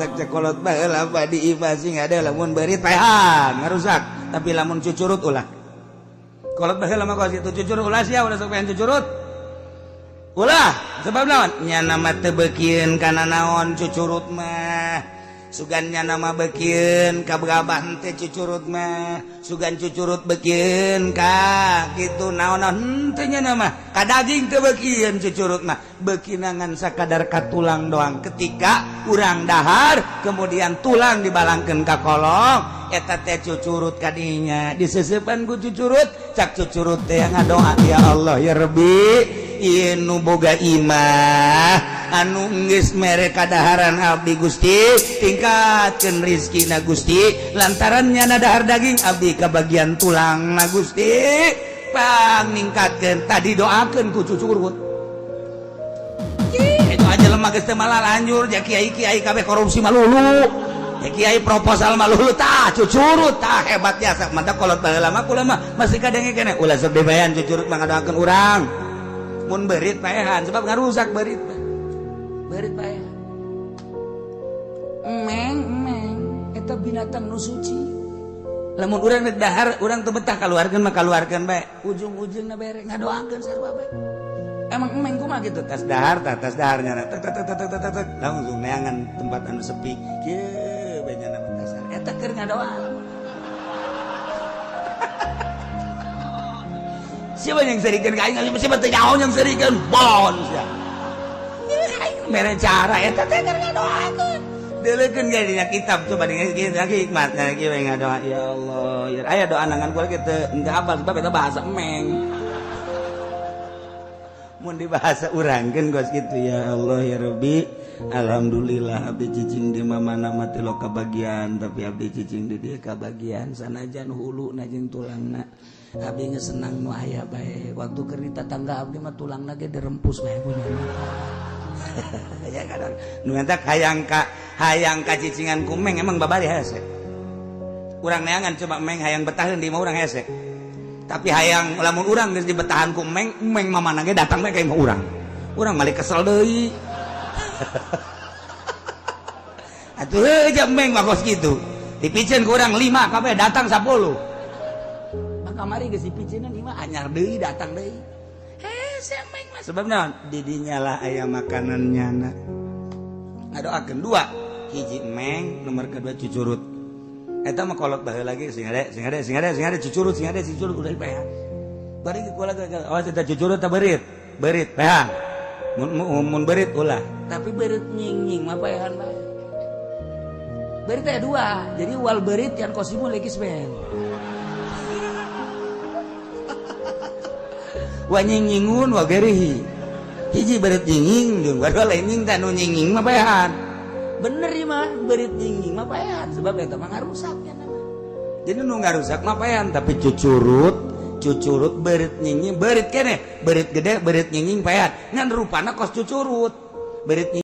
tak cekolot baheula badi ibasing ada lamun berit paehan ngarusak tapi lamun cucurut ulah kolot baheula mah kos itu cucurut ulah sia ulah sok pengen cucurut ulah sebab naon nya nama teu beukieun kana naon cucurut mah sugannya nama beukieun ka begabah teh cucurut mah sugan cucurut beukieun ka kitu naon-naon henteu nya nama ka daging teu beukieun cucurut mah beukinangan sakadar ka tulang doang ketika urang dahar kemudian tulang dibalangkeun ka kolong eta teh cucurut kadinya diseusepan ku cucurut cak cucurut teh ngadoa ya Allah ya Rabbi inu boga imah anu geus mere kadaharan abdi Gusti tingkatkeun rizkina Gusti lantaran nyana dahar daging abdi ka bagian tulang na Gusti paningkatkeun tadi doakeun ku cucurut itu aja lemah geus teu malah lanjur ja kiai-kiai kabeh korupsi malulu ya kiai proposal malulu tah cucurut tah hebat biasa mantap kolot baheula mah kula mah masih kadenge keneh ulah sok dibayan cucurut mah ngadoakeun urang mun berit paehan sebab ngarusak berit paehan emeng eta binatang nu suci lamun urang rek dahar urang teu betah kaluarkeun mah kaluarkeun bae ujung-ujungna bere ngadoakeun sarua bae emang emeng kumaha kitu tas daharnya tek langsung neangan tempat anu sepi kieu bae nya dasar eta keur ngadoa siapa yang serikan kain kali siapa teh nyaho yang serikan bon sia mere cara eta teh keur ngadoakeun deulekeun ge dina kitab coba dengan lagi hikmatna lagi we ngadoa ya Allah ya aya doa nangan kula kitu teu hafal sebab eta bahasa emeng mun dibahasa urangkeun gos kitu ya Allah ya Rabbi alhamdulillah abdi cicing di mana mati lo kabagian tapi abdi cicing di dieu kabagian sanajan hulu na jeung tulangna abdi geus senang nu aya bae waktu keur di tatangga abdi mah tulangna ge dirempus bae punyana ya kadang nu eta hayang ka cicingan ku meng emang babari hese urang neangan coba meng hayang betaheun di mah urang hese tapi hayang lamun urang geus dibetahan ku meng mamana ge datang bae ka imah urang balik kesel deui atuh aja meng mah kos kitu dipicen ku urang 5 kabeh datang 10 kamari geus dipicieun imah anyar deui datang deui hese meng mah sebab naon di dinya lah aya makanannya na ngadoakeun 2 hiji meng nomor kedua cucurut eta mah kolot baheula lagi sing ada cucurut udah dipaehan bari kula awas eta cucurut teh berit paehan mun berit ulah tapi berit nying mah paehan bae berit aya 2 jadi wal berit yang kosimu lagi spel wa nyingingun wa gerihi hiji berit nyinging jeung wadua lain nying tanu nyinging mah paehan bener ieu mah berit nyinging mah paehan sebab eta mah ngarusak nya nama jadi nu ngarusak mah paehan tapi cucurut berit nyinging berit keneh berit gede berit nyinging paehan ngan rupana kos cucurut berit